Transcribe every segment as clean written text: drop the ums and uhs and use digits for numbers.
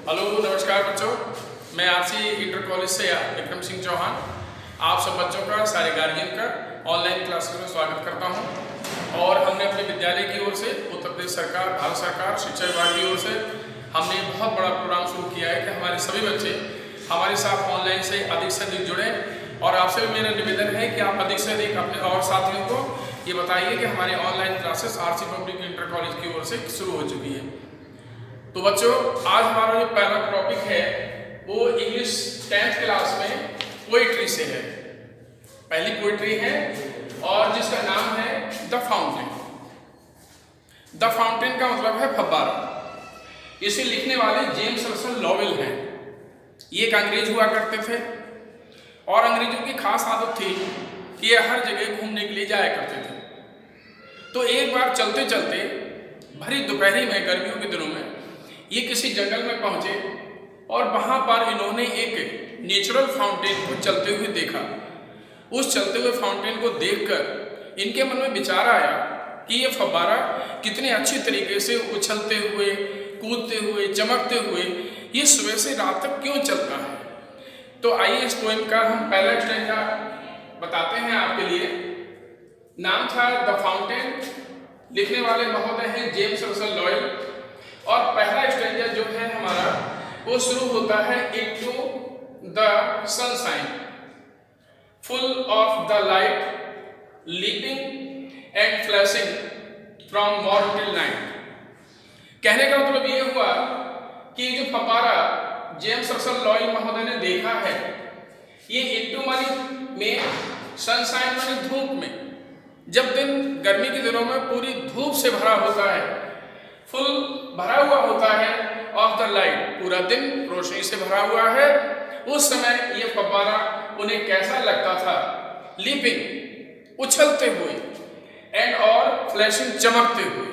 Hello नमस्कार बच्चों, मैं आरसी इंटर कॉलेज से विक्रम सिंह चौहान आप सब बच्चों का, सारे गार्जियन का ऑनलाइन क्लासेस में स्वागत करता हूं। और हमने अपने विद्यालय की ओर से, उत्तर प्रदेश सरकार, भारत सरकार, शिक्षा विभाग की ओर से हमने बहुत बड़ा प्रोग्राम शुरू किया है कि हमारे सभी बच्चे हमारे साथ ऑनलाइन से अधिक जुड़ें। और आपसे भी मेरा निवेदन है कि आप अधिक से अधिक अपने और साथियों को ये बताइए कि हमारी online classes RC public inter college की ओर से शुरू हो चुकी है। तो बच्चों, आज हमारा जो पहला टॉपिक है वो इंग्लिश 10th क्लास में पोइट्री से है। पहली पोइट्री है और जिसका नाम है द फाउंटेन। द फाउंटेन का मतलब है फव्वारा। इसे लिखने वाले जेम्स रसल लॉवेल हैं। ये एक अंग्रेज हुआ करते थे और अंग्रेजों की खास आदत थी कि ये हर जगह घूमने के लिए जाया करते थे। तो एक बार चलते चलते भरी दोपहरी में, गर्मियों के दिनों में, ये किसी जंगल में पहुंचे और वहां पर इन्होंने एक नेचुरल फाउंटेन को चलते हुए देखा। उस चलते हुए फाउंटेन को देखकर इनके मन में विचार आया कि ये फव्वारा कितने अच्छी तरीके से उछलते हुए, कूदते हुए, चमकते हुए ये सुबह से रात तक क्यों चलता है। तो आइए इस पोएम का हम पहला स्टैंजा बताते हैं आपके लिए। नाम था द फाउंटेन, लिखने वाले महोदय हैं जेम्स रसल लॉवेल। और पहला स्टैंजा जो है हमारा वो शुरू होता है into the sunshine, full of the light, leaping and flashing from morning till night. कहने का मतलब ये हुआ कि जो फव्वारा जेम्स रसल लॉवेल महोदय ने देखा है, ये इनटू मानी में, सनशाइन मानी धूप में, जब दिन गर्मी के दिनों में पूरी धूप से भरा होता है, फुल भरा हुआ होता है, ऑफ द लाइट, पूरा दिन रोशनी से भरा हुआ है, उस समय ये फव्वारा उन्हें कैसा लगता था। लीपिंग, उछलते हुए, एंड और फ्लैशिंग, चमकते हुए।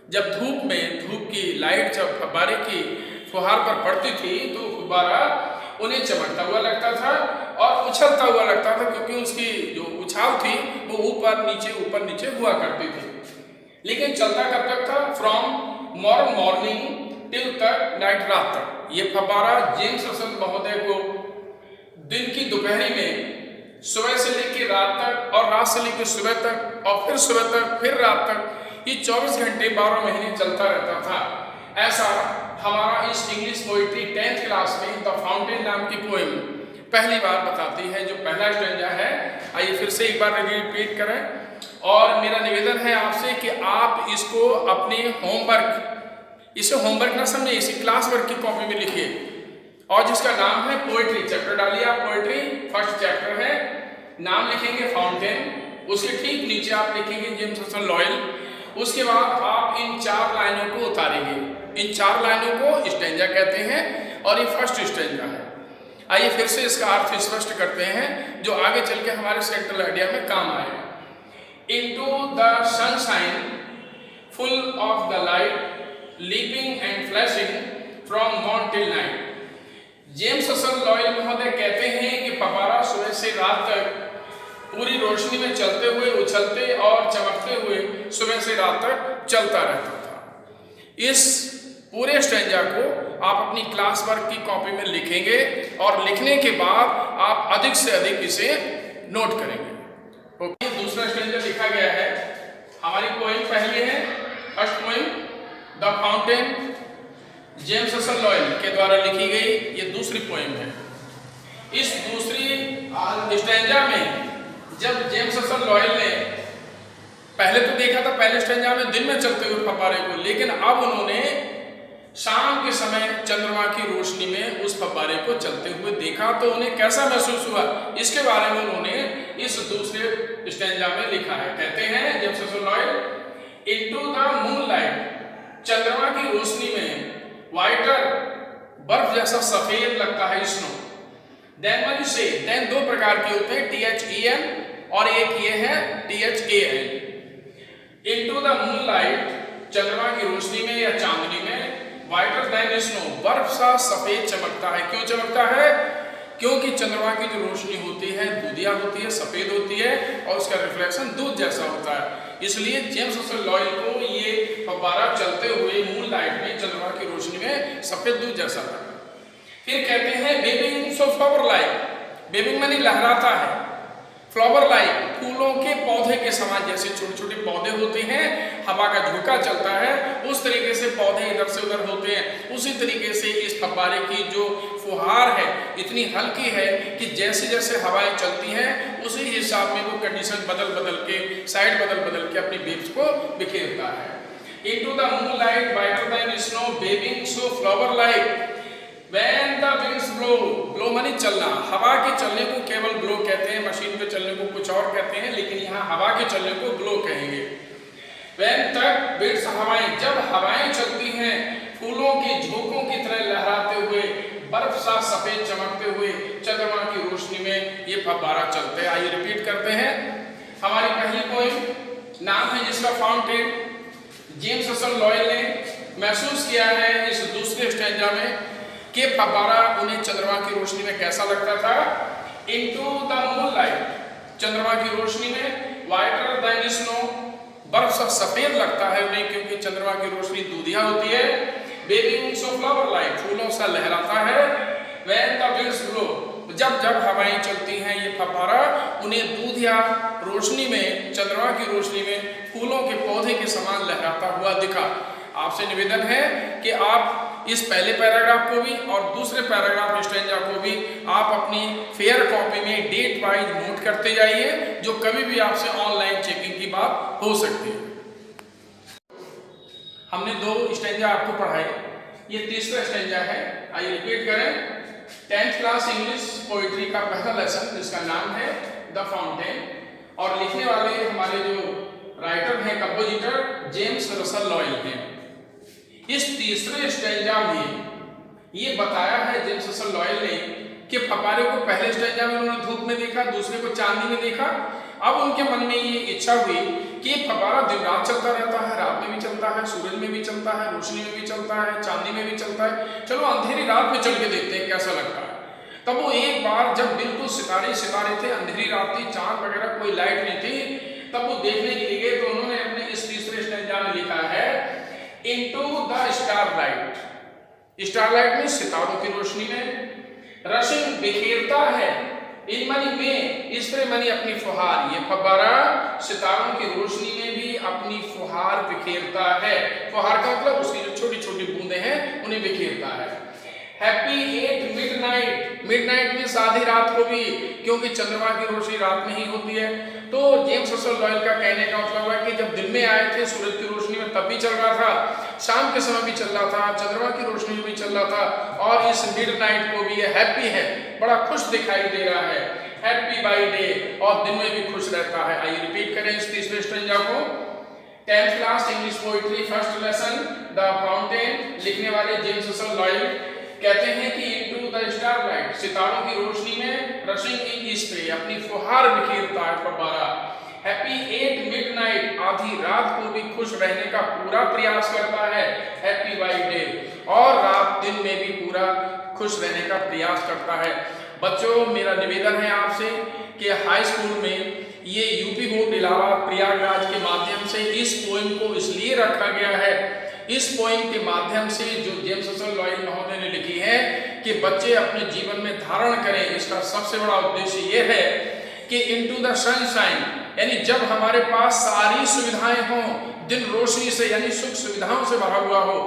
जब धूप में, धूप की लाइट जब फव्वारे की फुहार पर पड़ती थी तो फव्वारा उन्हें चमकता हुआ लगता था और उछलता हुआ लगता था, क्योंकि उसकी जो उछाल थी वो ऊपर नीचे हुआ करती थी। लेकिन चलता कब तक था? फ्रॉम मॉर्निंग टिल तक नाइट, रात तक। ये फव्वारा जेम्स रसल महोदय को दिन की दोपहरी में, सुबह से लेकर रात तक, और रात से लेकर सुबह तक, और फिर सुबह तक, फिर रात तक, ये 24 घंटे 12 महीने चलता रहता था। ऐसा हमारा इस इंग्लिश पोइट्री 10th क्लास में द फाउंटेन नाम की पोएम पहली बार बताती है। जो पहला स्टैंजा है, आइए फिर से एक बार रिपीट करें। और मेरा निवेदन है आपसे कि आप इसको अपने होमवर्क, इसे होमवर्क ना समझे, इसे क्लास वर्क की कॉपी में लिखिए। और जिसका नाम है पोइट्री, चैप्टर डालिए आप, पोइट्री फर्स्ट चैप्टर है, नाम लिखेंगे फाउंटेन, उसके ठीक नीचे आप लिखेंगे जेम्स रसल लॉवेल। उसके बाद आप इन 4 लाइनों को उतारेंगे। इन 4 लाइनों को स्टैंजा कहते हैं और ये फर्स्ट स्टैंजा है। आइए फिर से इसका अर्थ स्पष्ट करते हैं, जो आगे चल के हमारे सेक्टरल आइडिया में काम आएगा। Into the sunshine, full of the light, leaping and flashing from morn till night। James Russell Lowell महोदय कहते हैं कि फव्वारा सुबह से रात तक पूरी रोशनी में चलते हुए, उछलते और चमकते हुए सुबह से रात तक चलता रहता था। इस पूरे स्टैंजा को आप अपनी क्लास वर्क की कॉपी में लिखेंगे और लिखने के बाद आप अधिक से अधिक इसे नोट करेंगे। ओके, दूसरा स्टैंजा लिखा गया है। हमारी पोएम पहली है, first poem the fountain, James Russell Lowell के द्वारा लिखी गई ये दूसरी पोएम है। इस दूसरी स्टैंजा में जब जेम्स रसल लॉवेल ने पहले तो देखा था, पहले स्टैंजा में दिन में चलते हुए फव्वारे को, लेकिन अब उन्होंने शाम के समय चंद्रमा की रोशनी में उस फव्वारे को चलते हुए देखा, तो उन्हें कैसा महसूस हुआ, इसके बारे में उन्होंने इस दूसरे स्टैंजा में लिखा है। कहते हैं James Russell Lowell, into the moonlight, चंद्रमा की रोशनी में, वाइटर, बर्फ जैसा सफेद लगता है स्नो। देन व्हेन यू से, देन 2 प्रकार के होते हैं, THEN और एक ये है THAN। इनटू द मूनलाइट, चंद्रमा की रोशनी में या चांदनी में, वाइटर देन स्नो, बर्फ सा सफेद चमकता है। क्यों चमकता है? क्योंकि चंद्रमा की जो रोशनी होती है दूधिया होती है, सफेद होती है और उसका रिफ्लेक्शन दूध जैसा होता है। इसलिए जेम्स रसल लॉवेल को ये फव्वारा चलते हुए मून लाइट में, चंद्रमा की रोशनी रोशनी में सफेद दूध जैसा लगा। फिर कहते हैं बेबिंग सो फ्लावर लाइक, बेबिंग माने लहराता है, फ्लावर लाइक फूलों के पौधे के समान, जैसे छोटे छोटे पौधे होते हैं, हवा का झोंका चलता है, उस तरीके से पौधे इधर से उधर होते हैं, उसी तरीके से इस फव्वारे की जो फुहार है इतनी हल्की है कि जैसे जैसे हवाएं चलती हैं उसी हिसाब में वो कंडीशन बदल बदल के, साइड बदल बदल के अपनी वेव्स को बिखेरता है। Into the moonlight whiter than snow, bathing so flower like, when the winds blow, blow माने चलना, हवा के चलने को केवल blow कहते हैं, मशीन के चलने को कुछ और कहते हैं, लेकिन यहाँ हवा के चलने को blow कहेंगे। when तक winds हवाएं, जब हवाएं चलती हैं फूलों के झोंकों की तरह लहराते हुए, बर्फ सा सफेद चमकते हुए चंद्रमा की रोशनी में ये फव्वारा चलते हैं। आइए रिपीट करते हैं। हमारी पहली पोएम नाम है जिसका फाउंटेन, जेम्स रसल लॉयल ने महसूस किया है इस दूसरे स्टैंजा में कि फव्वारा उन्हें चंद्रमा की रोशनी में कैसा लगता था। इनटू द मूनलाइट, चंद्रमा की रोशनी में, वाइटर देन स्नो, बर्फ सा सफेद लगता है उन्हें क्योंकि चंद्रमा की रोशनी दूधिया होती है। बेबिंग सो फ्लावर लाइक, फूलों सा लहराता है। व्हेन द विंड्स ब्लो, जब जब हवाएं चलती हैं ये फव्वारा उन्हें दूधिया रोशनी में, चंद्रमा की रोशनी में फूलों के पौधे के समान लहराता हुआ दिखा। आपसे निवेदन है कि आप इस पहले पैराग्राफ को भी और दूसरे पैराग्राफ स्टैंजा को भी आप अपनी फेयर कॉपी में डेट वाइज नोट करते जाइए, जो कभी भी आपसे ऑनलाइन चेकिंग की बात हो सकती है। हमने 2 स्टैंजा आपको पढ़ाए, ये तीसरा स्टैंजा है। आइए रिपीट करें। 10th क्लास इंग्लिश पोइट्री का पहला लेसन जिसका नाम है द फाउंटेन, और लिखने वाले हमारे जो राइटर हैं, कंपोजिटर जेम्स रसल लॉयल हैं। इस तीसरे स्टैंजा में ये बताया है जेम्स रसल लॉयल ने कि फव्वारे को पहले स्टैंजा में उन्होंने धूप में देखा, दूसरे को चांदनी में देखा। अब उनके मन में ये इच्छा हुई कि फव्वारा दिन रात चलता रहता है, रात में भी चलता है, सूरज में भी चलता है, रोशनी में भी चलता है, चांदनी में भी चलता है, चलो अंधेरी रात में चल के देखते हैं कैसा लगता है। तब वो एक बार जब बिल्कुल सितारे सितारे थे, अंधेरी रात थी, चांद वगैरह कोई लाइट नहीं थी, तब वो देखने के लिए गए, तो उन्होंने अपने इस तीसरे स्टैंजा में लिखा है इनटू द स्टारलाइट, स्टारलाइट में सितारों की रोशनी में, रशिंग बिखेरता है, इन मनी में, इस तरह मनी अपनी फुहार, ये फव्वारा सितारों की रोशनी में भी अपनी फुहार बिखेरता है। फुहार का मतलब उसकी जो छोटी छोटी बूंदें हैं उन्हें बिखेरता है। हैप्पी एट मिडनाइट, मिडनाइट में आधी रात को भी, क्योंकि चंद्रमा की रोशनी रात में ही होती है। तो जेम्स रसल लॉयल का कहने का मतलब है कि जब दिन में आए थे सूरज की रोशनी में तब भी चल रहा था, शाम के समय भी चल रहा था, चंद्रमा की रोशनी में भी चल रहा था, और इस मिडनाइट को भी ये हैप्पी है, बड़ा खुश दिखाई दे रहा है, हैप्पी बाय डे, और दिन में भी खुश रहता है। आइए रिपीट करें इस तीसरे स्टैंजा को। 10th class English poetry first lesson the fountain, लिखने वाले जेम्स रसल लॉयल कहते हैं कि इनटू द स्टारलाइट, सितारों की रोशनी में, रशिंग इन स्प्रे, अपनी फुहार बिखेरता है फव्वारा। हैप्पी एट मिडनाइट, आधी रात को भी खुश रहने का पूरा प्रयास करता है, हैप्पी बाय डे, और रात दिन में भी पूरा खुश रहने का प्रयास करता है। बच्चों, मेरा निवेदन है आपसे कि हाई स्कूल में ये यूपी बोर्ड इलाहाबाद प्रयागराज के माध्यम से इस पोएम को इसलिए रखा गया है, इस पोएम के माध्यम से जो जेम्स रसल लॉयल महोदय ने लिखी है कि बच्चे अपने जीवन में धारण करें। इसका सबसे बड़ा उद्देश्य ये है कि इनटू द सनशाइन, यानी जब हमारे पास सारी सुविधाएं हों, दिन रोशनी से यानी सुख सुविधाओं से भरा हुआ हो,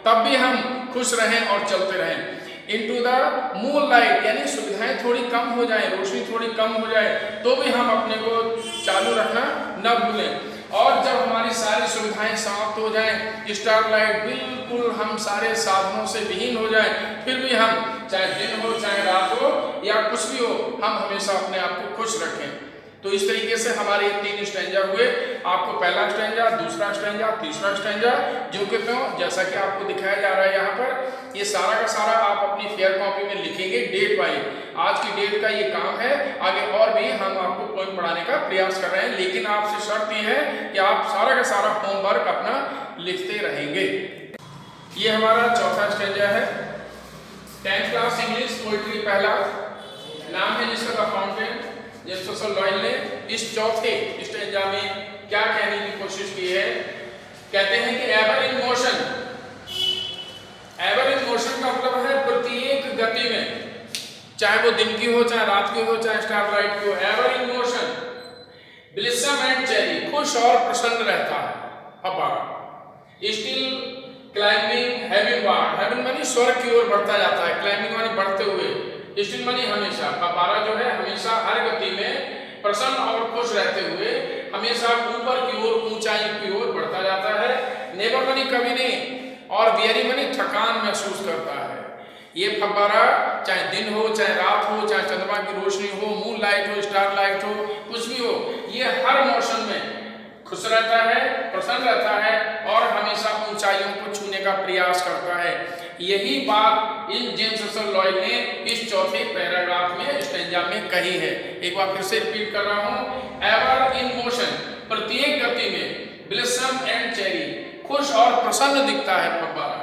तब भी हम खुश रहें और चलते रहें। इनटू द मूनलाइट, यानी सुविधाएं थोड़ी कम हो जाए, रोशनी थोड़ी कम हो जाए, तो भी हम अपने को चालू रखना न भूलें। और जब हमारी सारी सुविधाएं समाप्त हो जाएं, स्टारलाइट बिल्कुल हम सारे साधनों से विहीन हो जाएं, फिर भी हम चाहे दिन हो चाहे रात हो या कुछ भी हो, हम हमेशा अपने आप को खुश रखें। तो इस तरीके से हमारे 3 स्टैंजा हुए। आपको पहला स्टैंजा, दूसरा स्टैंजा, तीसरा स्टैंजा, जो कि जैसा कि आपको दिखाया जा रहा है यहाँ पर, ये सारा का सारा आप अपनी फेयर कॉपी में लिखेंगे डेट वाइज। आज की डेट का ये काम है, आगे और भी हम आपको पोएम पढ़ाने का प्रयास कर रहे हैं, लेकिन आपसे शर्त ये है कि आप सारा का सारा होमवर्क अपना लिखते रहेंगे। ये हमारा चौथा स्टैंजा है, 10th क्लास इंग्लिश पोइट्री पहला, नाम है जिसका the fountain. James Russell loyal ने इस चौथे स्टैंजा में क्या कहने की कोशिश की है, कहते हैं कि ever in motion, ever in motion का मतलब है प्रत्येक गति में, चाहे वो दिन की हो, चाहे रात की हो, चाहे स्टारलाइट की हो। Ever in motion. Blossom and cherry, खुश और प्रसन्न रहता है फव्वारा। Still climbing heavenward, heaven मानी स्वर्ग की ओर बढ़ता जाता है, क्लाइंबिंग मानी बढ़ते हुए, स्टिल मानी हमेशा। फव्वारा जो है हमेशा हर गति में प्रसन्न और खुश रहते हुए हमेशा ऊपर की ओर, ऊंचाई की ओर बढ़ता जाता है। नेवर मानी कभी नहीं, और वेरी मानी थकान महसूस करता है। ये फव्वारा चाहे दिन हो, चाहे रात हो, चाहे चंद्रमा की रोशनी हो, मून लाइट हो, स्टार लाइट हो, कुछ भी हो, ये हर मौसम में खुश रहता है, प्रसन्न रहता है और हमेशा ऊंचाइयों को छूने का प्रयास करता है। यही बात इन जेम्स रसल लॉयल ने इस चौथे पैराग्राफ में, स्टैंजा में कही है। एक बार फिर से रिपीट कर रहा हूं। एवर इन मोशन, प्रत्येक गति में, ब्लिसम एंड चेरी, खुश और प्रसन्न दिखता है फव्वारा।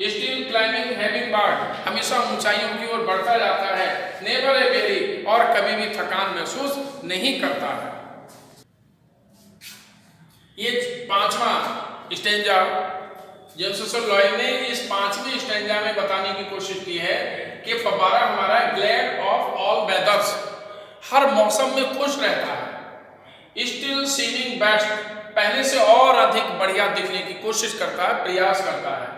स्टिल क्लाइंबिंग हैविंग बार्ड, हमेशा ऊंचाइयों की ओर बढ़ता जाता है। नेवर ए वेरी, और कभी भी थकान महसूस नहीं करता है। ये पांचवा स्टैंजा जेम्स रसल लॉयल ने इस पांचवें स्टैंजा में बताने की कोशिश की है कि फव्वारा हमारा ग्लैड ऑफ ऑल वेदर्स, हर मौसम में खुश रहता है। स्टिल सीमिंग बेस्ट, पहले से और अधिक बढ़िया दिखने की कोशिश करता है, प्रयास करता है।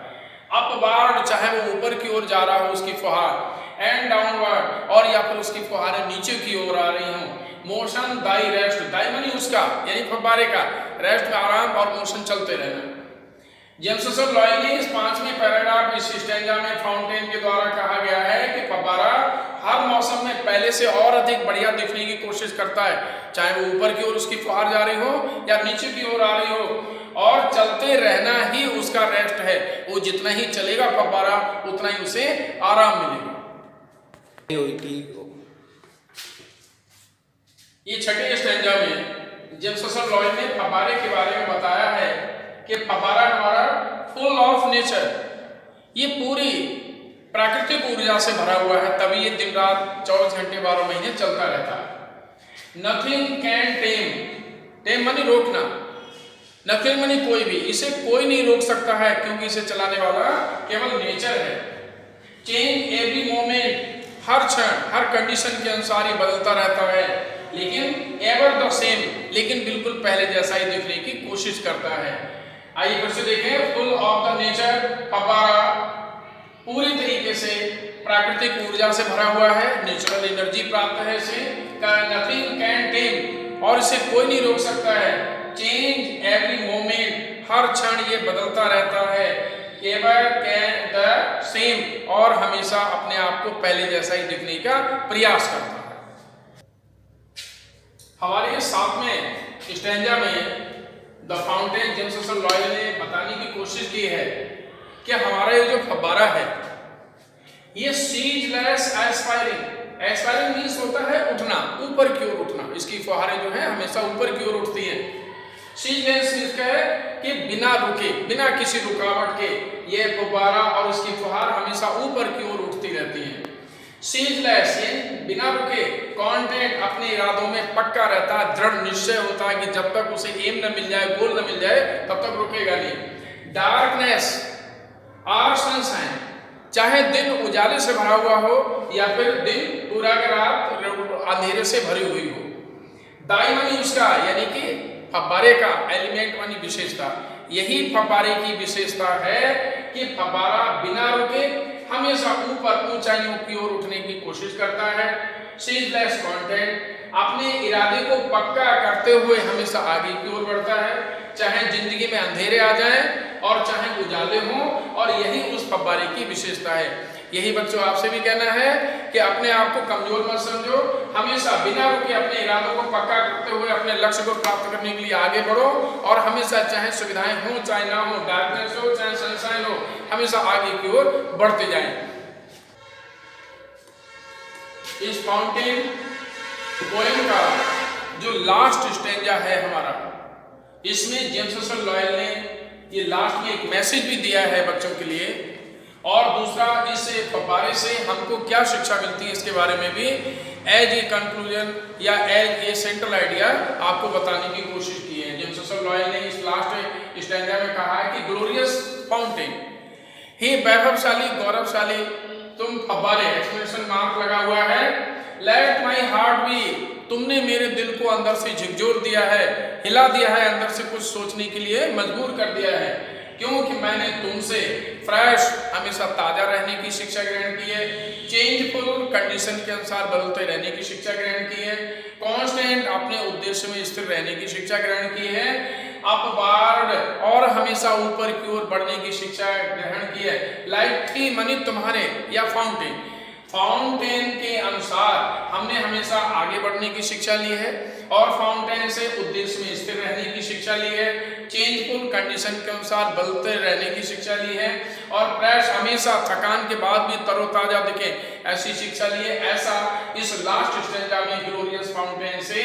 अपवार्ड, चाहे वो ऊपर की ओर जा रहा हो उसकी फुहार, एंड डाउनवर्ड, और या फिर उसकी फुहारें नीचे की ओर आ रही हों। मोशन दाई रेस्ट, दाई मानी उसका यानी फव्वारे का, रेस्ट में आराम और मोशन चलते रहना। जेम्स रसल लॉयल ने इस पांचवें पैराग्राफ इस स्टैंजा में फाउंटेन के द्वारा कहा गया है कि फव्वारा हर मौसम में पहले से और अधिक बढ़िया दिखने की कोशिश करता है, चाहे वो ऊपर की ओर उसकी फुहार जा रही हो या नीचे की ओर आ रही हो, और चलते रहना ही उसका रेस्ट है। वो जितना ही चलेगा फव्वारा उतना ही उसे आराम मिलेगा। ये छठे स्टैंजा में जेम्स रसल लॉयल ने फव्वारे के बारे में बताया है कि फव्वारा हमारा फुल ऑफ नेचर, ये पूरी प्राकृतिक ऊर्जा से भरा हुआ है, तभी ये दिन रात 24 घंटे 12 महीने चलता रहता है। नथिंग कैन टेम, टेम मानी रोकना, नथिंग मानी कोई भी, इसे कोई नहीं रोक सकता है क्योंकि इसे चलाने वाला केवल नेचर है। चेंज एवरी मोमेंट, हर क्षण हर कंडीशन के अनुसार ये बदलता रहता है, लेकिन एवर द सेम, लेकिन बिल्कुल पहले जैसा ही दिखने की कोशिश करता है। आइए फिर से देखें। फुल ऑफ द नेचर, फव्वारा पूरी तरीके से प्राकृतिक ऊर्जा से भरा हुआ है, नेचुरल एनर्जी प्राप्त है इसे। नथिंग कैन टेम, और इसे कोई नहीं रोक सकता है। चेंज एवरी मोमेंट, हर क्षण ये बदलता रहता है। एवर कैन द सेम, और हमेशा अपने आप को पहले जैसा ही दिखने का प्रयास करता है। हमारे ये सातवें स्टैंजा में the fountain James Russell loyal ने बताने की कोशिश की है कि हमारा ये जो फव्वारा है ये सीजलेस एस्पायरिंग, एस्पायरिंग मीन्स होता है उठना, ऊपर की ओर उठना, इसकी फुहारें जो है हमेशा ऊपर की ओर उठती हैं। सीजलेस मीन्स क्या है कि बिना रुके, बिना किसी रुकावट के ये फव्वारा और इसकी फुहार हमेशा ऊपर की ओर उठती रहती हैं। सीजलेस यानी बिना रुके, कॉन्टेंट अपने इरादों में पक्का रहता है, दृढ़ निश्चय होता है कि जब तक उसे एम न मिल जाए, गोल न मिल जाए, तब तक रुकेगा नहीं। डार्कनेस और सनशाइन, चाहे दिन उजाले से भरा हुआ हो या फिर दिन पूरा का रात अंधेरे से भरी हुई हो। दाई मानी उसका, यानी कि फव्वारे का, एलिमेंट मानी विशेषता। यही फव्वारे की विशेषता है कि फव्वारा बिना रुके हमेशा ऊपर ऊंचाइयों की ओर उठने की कोशिश करता है। सीजलेस कॉन्टेंट, अपने इरादे को पक्का करते हुए हमेशा आगे की ओर बढ़ता है, चाहे जिंदगी में अंधेरे आ जाएं और चाहे उजाले हों, और यही उस फव्वारे की विशेषता है। यही बच्चों आपसे भी कहना है कि अपने आप को कमजोर मत समझो, हमेशा बिना रुके अपने इरादों को पक्का करते हुए अपने लक्ष्य को प्राप्त करने के लिए आगे बढ़ो, और हमेशा चाहे सुविधाएं हो चाहे ना हो, डार्कनेस हो चाहे सनशाइन हो, हमेशा आगे की ओर बढ़ते जाएं। इस फाउंटेन पोएम का जो लास्ट स्टैंजा है हमारा, इसमें जेम्स रसल लॉयल ने ये लास्ट में एक मैसेज भी दिया है बच्चों के लिए, और दूसरा इस फव्वारे से हमको क्या शिक्षा मिलती है इसके बारे में भी एज ए कंक्लूजन या एज ए सेंट्रल आइडिया आपको बताने की कोशिश की है। जेम्स रसल लॉयल ने इस लास्ट स्टैंजा में कहा है कि ग्लोरियस फाउंटेन, हे वैभवशाली गौरवशाली तुम फव्वारे, एक्सक्लेमेशन मार्क लगा हुआ है। लेट माई हार्ट बी, तुमने मेरे दिल को अंदर से झकझोर दिया है, हिला दिया है, अंदर से कुछ सोचने के लिए मजबूर कर दिया है, क्योंकि मैंने तुमसे फ्रेश, हमेशा ताजा रहने की शिक्षा ग्रहण की है, चेंजफुल, कंडीशन के अनुसार बदलते रहने की शिक्षा ग्रहण की है, कांस्टेंट, अपने उद्देश्य में स्थिर रहने की शिक्षा ग्रहण की है, अपवार्ड, और हमेशा ऊपर की ओर बढ़ने की शिक्षा ग्रहण की है, लाइक थी, मनी तुम्हारे, या फाउंटेन, फाउंटेन के अनुसार हमने हमेशा आगे बढ़ने की शिक्षा ली है, और फाउंटेन से उद्देश्य में स्थिर रहने की शिक्षा ली है, चेंजफुल, कंडीशन के अनुसार बदलते रहने की शिक्षा ली है, और फ्रेश, हमेशा थकान के बाद भी तरोताजा दिखे, ऐसी शिक्षा ली है। ऐसा इस लास्ट स्टेंजा में ग्लोरियस फाउंटेन से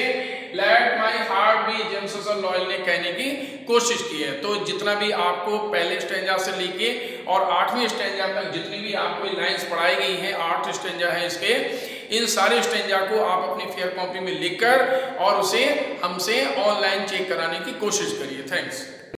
let my heart be James Lowell ने कहने की कोशिश की है। तो जितना भी आपको पहले स्टेंजा से लेके और 8वें स्टेंजा तक जितनी भी आपको लाइंस पढ़ाई गई हैं, 8 स्टेंजा है इसके, इन सारे स्टेंजा को आप अपनी फेयर कॉपी में लिखकर और उसे हमसे ऑनलाइन चेक कराने की कोशिश करिए। थैंक्स।